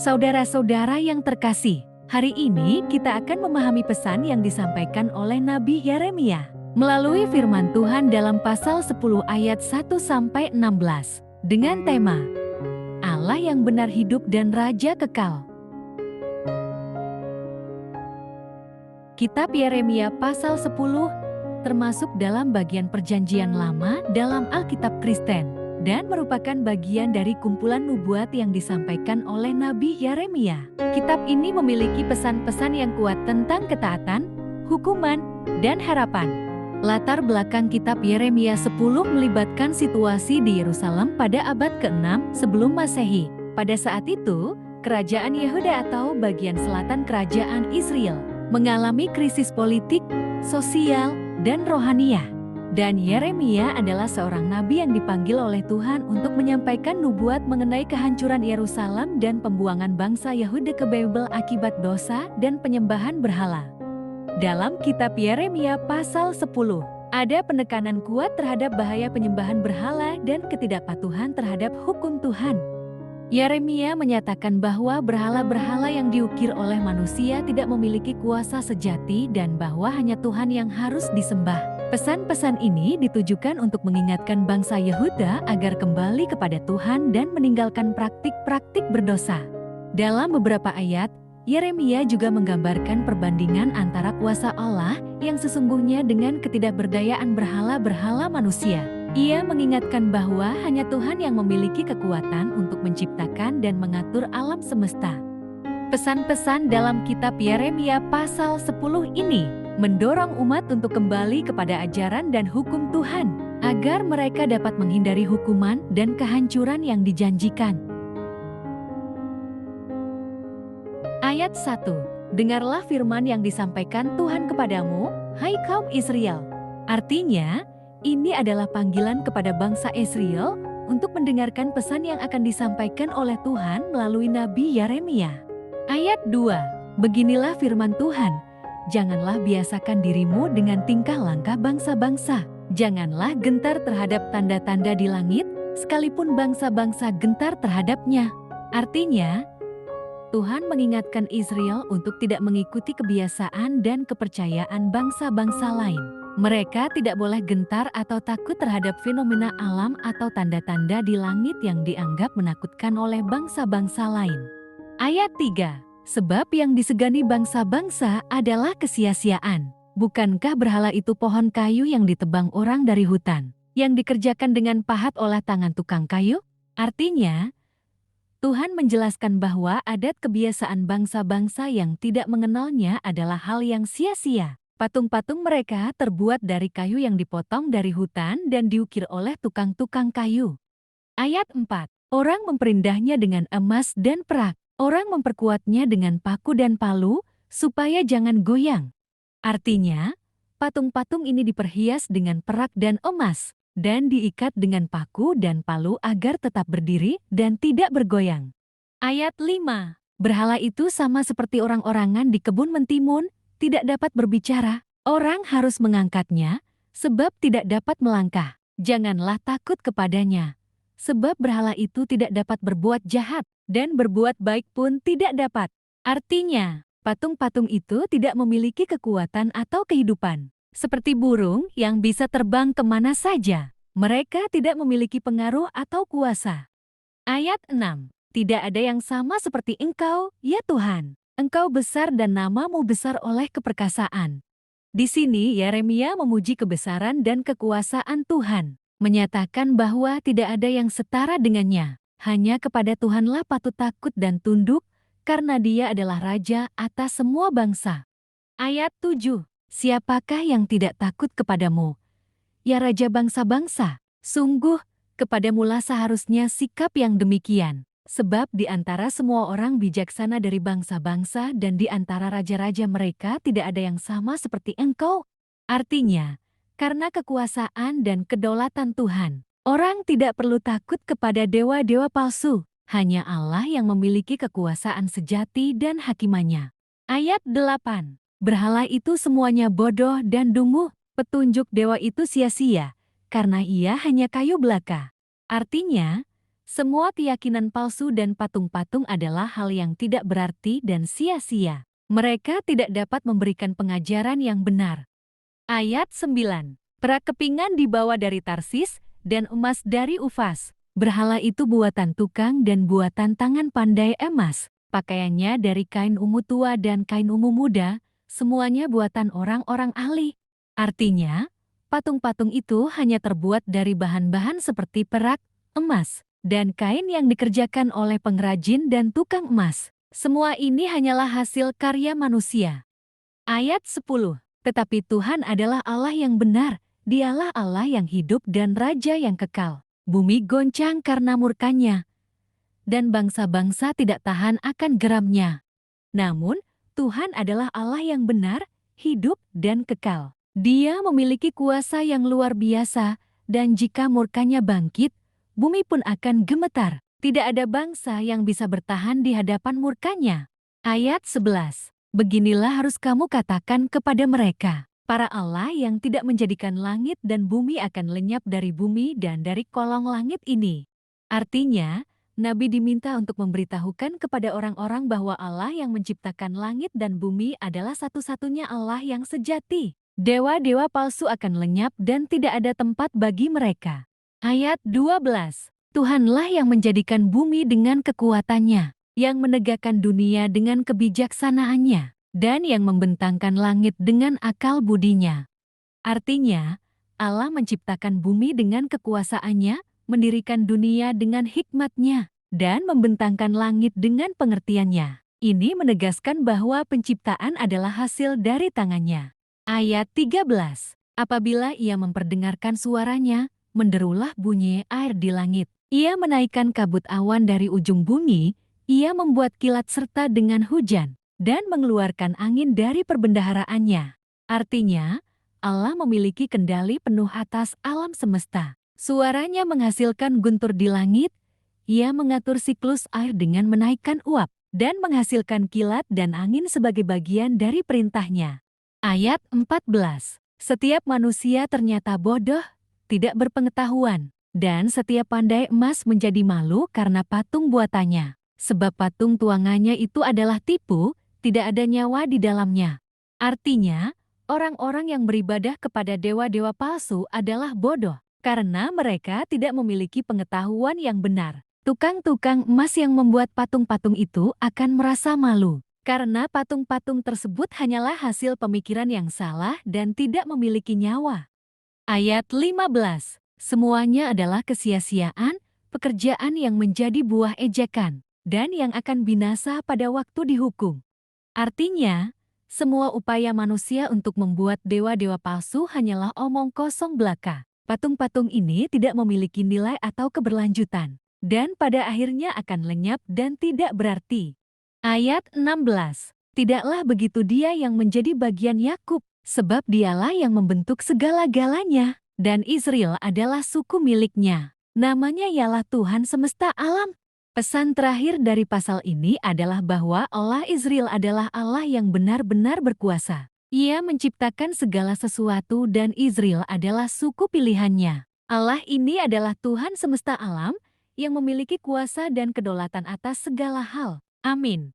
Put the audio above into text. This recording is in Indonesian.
Saudara-saudara yang terkasih, hari ini kita akan memahami pesan yang disampaikan oleh Nabi Yeremia melalui firman Tuhan dalam pasal 10 ayat 1-16 dengan tema Allah yang benar hidup dan Raja kekal. Kitab Yeremia pasal 10 termasuk dalam bagian Perjanjian Lama dalam Alkitab Kristen dan merupakan bagian dari kumpulan nubuat yang disampaikan oleh Nabi Yeremia. Kitab ini memiliki pesan-pesan yang kuat tentang ketaatan, hukuman, dan harapan. Latar belakang kitab Yeremia 10 melibatkan situasi di Yerusalem pada abad ke-6 sebelum Masehi. Pada saat itu, kerajaan Yehuda atau bagian selatan kerajaan Israel mengalami krisis politik, sosial, dan rohaniah. Dan Yeremia adalah seorang nabi yang dipanggil oleh Tuhan untuk menyampaikan nubuat mengenai kehancuran Yerusalem dan pembuangan bangsa Yehuda ke Babel akibat dosa dan penyembahan berhala. Dalam kitab Yeremia pasal 10, ada penekanan kuat terhadap bahaya penyembahan berhala dan ketidakpatuhan terhadap hukum Tuhan. Yeremia menyatakan bahwa berhala-berhala yang diukir oleh manusia tidak memiliki kuasa sejati dan bahwa hanya Tuhan yang harus disembah. Pesan-pesan ini ditujukan untuk mengingatkan bangsa Yehuda agar kembali kepada Tuhan dan meninggalkan praktik-praktik berdosa. Dalam beberapa ayat, Yeremia juga menggambarkan perbandingan antara kuasa Allah yang sesungguhnya dengan ketidakberdayaan berhala-berhala manusia. Ia mengingatkan bahwa hanya Tuhan yang memiliki kekuatan untuk menciptakan dan mengatur alam semesta. Pesan-pesan dalam kitab Yeremia pasal 10 ini mendorong umat untuk kembali kepada ajaran dan hukum Tuhan, agar mereka dapat menghindari hukuman dan kehancuran yang dijanjikan. Ayat 1. Dengarlah firman yang disampaikan Tuhan kepadamu, hai kaum Israel. Artinya, ini adalah panggilan kepada bangsa Israel untuk mendengarkan pesan yang akan disampaikan oleh Tuhan melalui Nabi Yeremia. Ayat 2. Beginilah firman Tuhan, janganlah biasakan dirimu dengan tingkah langkah bangsa-bangsa. Janganlah gentar terhadap tanda-tanda di langit, sekalipun bangsa-bangsa gentar terhadapnya. Artinya, Tuhan mengingatkan Israel untuk tidak mengikuti kebiasaan dan kepercayaan bangsa-bangsa lain. Mereka tidak boleh gentar atau takut terhadap fenomena alam atau tanda-tanda di langit yang dianggap menakutkan oleh bangsa-bangsa lain. Ayat 3. Sebab yang disegani bangsa-bangsa adalah kesia-siaan. Bukankah berhala itu pohon kayu yang ditebang orang dari hutan, yang dikerjakan dengan pahat olah tangan tukang kayu? Artinya, Tuhan menjelaskan bahwa adat kebiasaan bangsa-bangsa yang tidak mengenalnya adalah hal yang sia-sia. Patung-patung mereka terbuat dari kayu yang dipotong dari hutan dan diukir oleh tukang-tukang kayu. Ayat 4. Orang memperindahnya dengan emas dan perak. Orang memperkuatnya dengan paku dan palu, supaya jangan goyang. Artinya, patung-patung ini diperhias dengan perak dan emas, dan diikat dengan paku dan palu agar tetap berdiri dan tidak bergoyang. Ayat 5. Berhala itu sama seperti orang-orangan di kebun mentimun, tidak dapat berbicara. Orang harus mengangkatnya, sebab tidak dapat melangkah. Janganlah takut kepadanya, sebab berhala itu tidak dapat berbuat jahat, dan berbuat baik pun tidak dapat. Artinya, patung-patung itu tidak memiliki kekuatan atau kehidupan. Seperti burung yang bisa terbang kemana saja, mereka tidak memiliki pengaruh atau kuasa. Ayat 6. Tidak ada yang sama seperti Engkau, ya Tuhan. Engkau besar dan namamu besar oleh keperkasaan. Di sini Yeremia memuji kebesaran dan kekuasaan Tuhan, menyatakan bahwa tidak ada yang setara dengannya. Hanya kepada Tuhanlah patut takut dan tunduk, karena Dia adalah Raja atas semua bangsa. Ayat 7. Siapakah yang tidak takut kepadamu, ya Raja bangsa-bangsa? Sungguh, kepadamulah seharusnya sikap yang demikian. Sebab di antara semua orang bijaksana dari bangsa-bangsa dan di antara raja-raja mereka tidak ada yang sama seperti Engkau. Artinya, karena kekuasaan dan kedaulatan Tuhan, orang tidak perlu takut kepada dewa-dewa palsu. Hanya Allah yang memiliki kekuasaan sejati dan hakimannya. Ayat 8. Berhala itu semuanya bodoh dan dungu. Petunjuk dewa itu sia-sia, karena ia hanya kayu belaka. Artinya, Semua keyakinan palsu dan patung-patung adalah hal yang tidak berarti dan sia-sia. Mereka tidak dapat memberikan pengajaran yang benar. Ayat 9. Perak kepingan dibawa dari Tarsis dan emas dari Ufas. Berhala itu buatan tukang dan buatan tangan pandai emas. Pakaiannya dari kain ungu tua dan kain ungu muda, semuanya buatan orang-orang ahli. Artinya, patung-patung itu hanya terbuat dari bahan-bahan seperti perak, emas, dan kain yang dikerjakan oleh pengrajin dan tukang emas. Semua ini hanyalah hasil karya manusia. Ayat 10. Tetapi Tuhan adalah Allah yang benar, Dialah Allah yang hidup dan Raja yang kekal. Bumi goncang karena murkanya, dan bangsa-bangsa tidak tahan akan geramnya. Namun, Tuhan adalah Allah yang benar, hidup, dan kekal. Dia memiliki kuasa yang luar biasa, dan jika murkanya bangkit, bumi pun akan gemetar. Tidak ada bangsa yang bisa bertahan di hadapan murkanya. Ayat 11. Beginilah harus kamu katakan kepada mereka, para Allah yang tidak menjadikan langit dan bumi akan lenyap dari bumi dan dari kolong langit ini. Artinya, Nabi diminta untuk memberitahukan kepada orang-orang bahwa Allah yang menciptakan langit dan bumi adalah satu-satunya Allah yang sejati. Dewa-dewa palsu akan lenyap dan tidak ada tempat bagi mereka. Ayat 12. Tuhanlah yang menjadikan bumi dengan kekuatannya, yang menegakkan dunia dengan kebijaksanaannya, dan yang membentangkan langit dengan akal budinya. Artinya, Allah menciptakan bumi dengan kekuasaannya, mendirikan dunia dengan hikmatnya, dan membentangkan langit dengan pengertiannya. Ini menegaskan bahwa penciptaan adalah hasil dari tangannya. Ayat 13. Apabila ia memperdengarkan suaranya, menderulah bunyi air di langit. Ia menaikkan kabut awan dari ujung bumi, ia membuat kilat serta dengan hujan, dan mengeluarkan angin dari perbendaharaannya. Artinya, Allah memiliki kendali penuh atas alam semesta. Suaranya menghasilkan guntur di langit, ia mengatur siklus air dengan menaikkan uap, dan menghasilkan kilat dan angin sebagai bagian dari perintahnya. Ayat 14. Setiap manusia ternyata bodoh, tidak berpengetahuan, dan setiap pandai emas menjadi malu karena patung buatannya. Sebab patung tuangannya itu adalah tipu, tidak ada nyawa di dalamnya. Artinya, orang-orang yang beribadah kepada dewa-dewa palsu adalah bodoh, karena mereka tidak memiliki pengetahuan yang benar. Tukang-tukang emas yang membuat patung-patung itu akan merasa malu, karena patung-patung tersebut hanyalah hasil pemikiran yang salah dan tidak memiliki nyawa. Ayat 15. Semuanya adalah kesia-siaan, pekerjaan yang menjadi buah ejekan, dan yang akan binasa pada waktu dihukum. Artinya, semua upaya manusia untuk membuat dewa-dewa palsu hanyalah omong kosong belaka. Patung-patung ini tidak memiliki nilai atau keberlanjutan, dan pada akhirnya akan lenyap dan tidak berarti. Ayat 16. Tidaklah begitu dia yang menjadi bagian Yakub, sebab dialah yang membentuk segala-galanya, dan Israel adalah suku miliknya. Namanya ialah Tuhan semesta alam. Pesan terakhir dari pasal ini adalah bahwa Allah Israel adalah Allah yang benar-benar berkuasa. Ia menciptakan segala sesuatu dan Israel adalah suku pilihannya. Allah ini adalah Tuhan semesta alam yang memiliki kuasa dan kedaulatan atas segala hal. Amin.